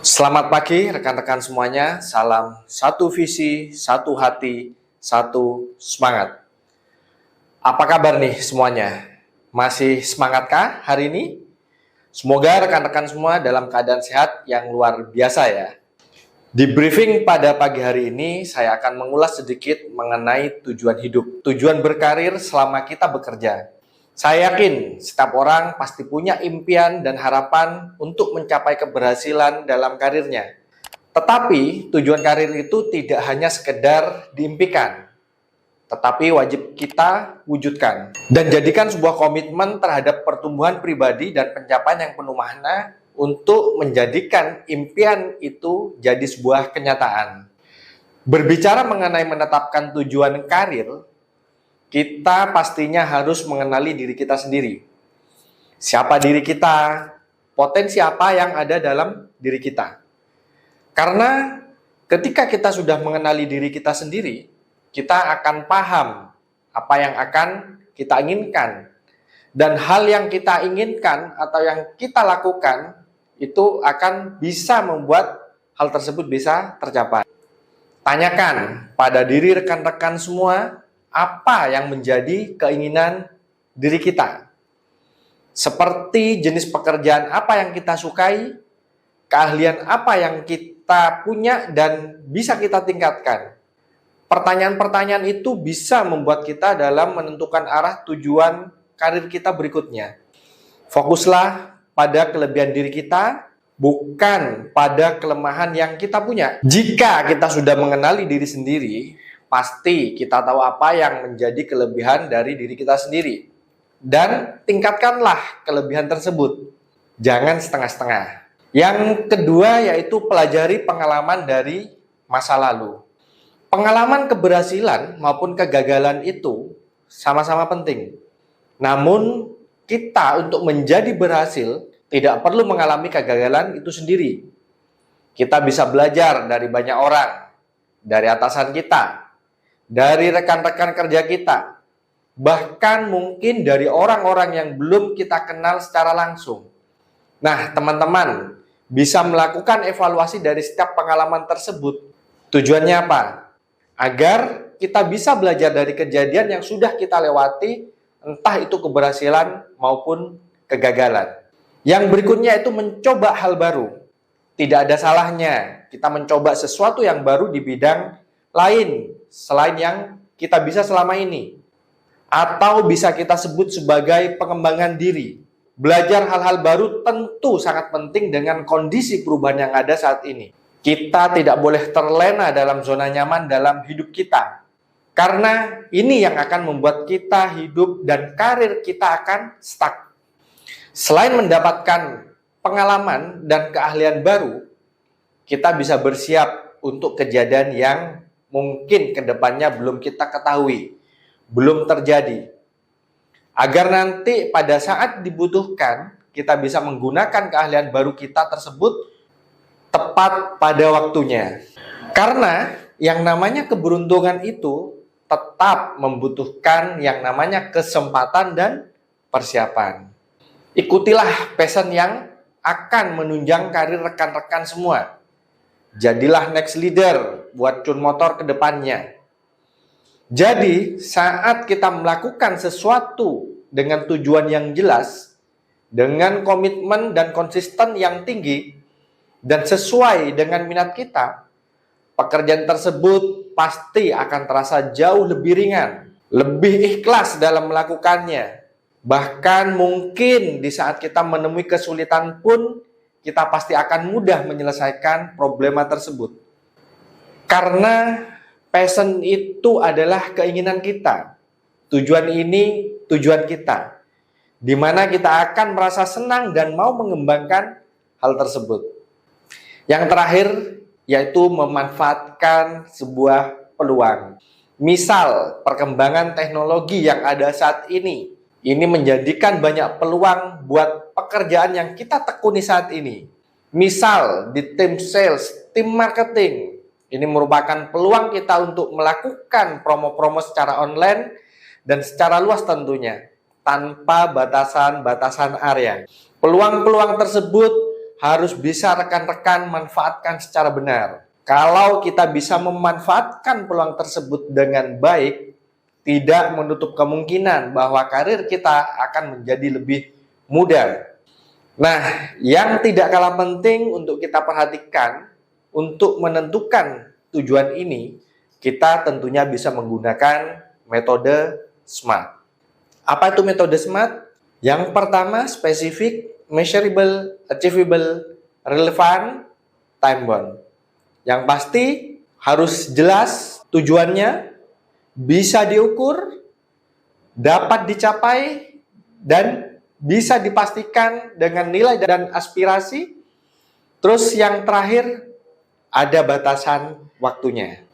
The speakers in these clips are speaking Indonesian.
Selamat pagi rekan-rekan semuanya, salam satu visi, satu hati, satu semangat. Apa kabar nih semuanya? Masih semangatkah hari ini? Semoga rekan-rekan semua dalam keadaan sehat yang luar biasa ya. Di briefing pada pagi hari ini, saya akan mengulas sedikit mengenai tujuan hidup, tujuan berkarir selama kita bekerja. Saya yakin setiap orang pasti punya impian dan harapan untuk mencapai keberhasilan dalam karirnya. Tetapi tujuan karir itu tidak hanya sekedar diimpikan, tetapi wajib kita wujudkan dan jadikan sebuah komitmen terhadap pertumbuhan pribadi dan pencapaian yang penuh makna untuk menjadikan impian itu jadi sebuah kenyataan. Berbicara mengenai menetapkan tujuan karir, kita pastinya harus mengenali diri kita sendiri. Siapa diri kita, potensi apa yang ada dalam diri kita. Karena ketika kita sudah mengenali diri kita sendiri, kita akan paham apa yang akan kita inginkan. Dan hal yang kita inginkan atau yang kita lakukan itu akan bisa membuat hal tersebut bisa tercapai. Tanyakan pada diri rekan-rekan semua, apa yang menjadi keinginan diri kita. Seperti jenis pekerjaan apa yang kita sukai, keahlian apa yang kita punya dan bisa kita tingkatkan. Pertanyaan-pertanyaan itu bisa membuat kita dalam menentukan arah tujuan karir kita berikutnya. Fokuslah pada kelebihan diri kita, bukan pada kelemahan yang kita punya. Jika kita sudah mengenali diri sendiri, pasti kita tahu apa yang menjadi kelebihan dari diri kita sendiri. Dan tingkatkanlah kelebihan tersebut. Jangan setengah-setengah. Yang kedua yaitu pelajari pengalaman dari masa lalu. Pengalaman keberhasilan maupun kegagalan itu sama-sama penting. Namun kita untuk menjadi berhasil tidak perlu mengalami kegagalan itu sendiri. Kita bisa belajar dari banyak orang, dari atasan kita, dari rekan-rekan kerja kita, bahkan mungkin dari orang-orang yang belum kita kenal secara langsung. Nah, teman-teman bisa melakukan evaluasi dari setiap pengalaman tersebut. Tujuannya apa? Agar kita bisa belajar dari kejadian yang sudah kita lewati, entah itu keberhasilan maupun kegagalan. Yang berikutnya itu mencoba hal baru. Tidak ada salahnya kita mencoba sesuatu yang baru di bidang lain selain yang kita bisa selama ini. Atau bisa kita sebut sebagai pengembangan diri. Belajar hal-hal baru tentu sangat penting dengan kondisi perubahan yang ada saat ini. Kita tidak boleh terlena dalam zona nyaman dalam hidup kita. Karena ini yang akan membuat kita hidup dan karir kita akan stuck. Selain mendapatkan pengalaman dan keahlian baru, kita bisa bersiap untuk kejadian yang mungkin kedepannya belum kita ketahui, belum terjadi. Agar nanti pada saat dibutuhkan, kita bisa menggunakan keahlian baru kita tersebut tepat pada waktunya. Karena yang namanya keberuntungan itu tetap membutuhkan yang namanya kesempatan dan persiapan. Ikutilah passion yang akan menunjang karir rekan-rekan semua. Jadilah next leader buat Cun Motor ke depannya. Jadi, saat kita melakukan sesuatu dengan tujuan yang jelas, dengan komitmen dan konsisten yang tinggi, dan sesuai dengan minat kita, pekerjaan tersebut pasti akan terasa jauh lebih ringan, lebih ikhlas dalam melakukannya. Bahkan mungkin di saat kita menemui kesulitan pun, kita pasti akan mudah menyelesaikan problema tersebut. Karena passion itu adalah keinginan kita. Tujuan ini tujuan kita. Di mana kita akan merasa senang dan mau mengembangkan hal tersebut. Yang terakhir, yaitu memanfaatkan sebuah peluang. Misal, perkembangan teknologi yang ada saat ini menjadikan banyak peluang buat pekerjaan yang kita tekuni saat ini. Misal, di tim sales, tim marketing, ini merupakan peluang kita untuk melakukan promo-promo secara online dan secara luas tentunya, tanpa batasan-batasan area. Peluang-peluang tersebut harus bisa rekan-rekan manfaatkan secara benar. Kalau kita bisa memanfaatkan peluang tersebut dengan baik, tidak menutup kemungkinan bahwa karir kita akan menjadi lebih mudah. Nah, yang tidak kalah penting untuk kita perhatikan untuk menentukan tujuan ini, kita tentunya bisa menggunakan metode SMART. Apa itu metode SMART? Yang pertama, spesifik, measurable, achievable, relevant, time bound. Yang pasti harus jelas tujuannya, bisa diukur, dapat dicapai, dan bisa dipastikan dengan nilai dan aspirasi. Terus yang terakhir, ada batasan waktunya.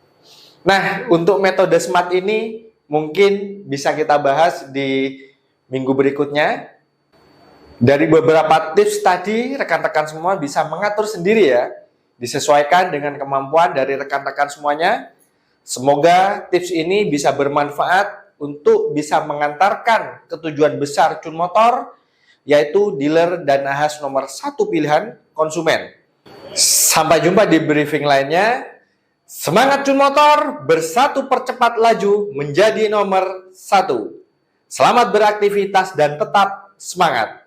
Nah, untuk metode SMART ini mungkin bisa kita bahas di minggu berikutnya. Dari beberapa tips tadi, rekan-rekan semua bisa mengatur sendiri ya, disesuaikan dengan kemampuan dari rekan-rekan semuanya. Semoga tips ini bisa bermanfaat untuk bisa mengantarkan ke tujuan besar Cun Motor, yaitu dealer dan nahas nomor 1 pilihan konsumen. Sampai jumpa di briefing lainnya. Semangat Cun Motor, bersatu percepat laju menjadi nomor 1. Selamat beraktivitas dan tetap semangat.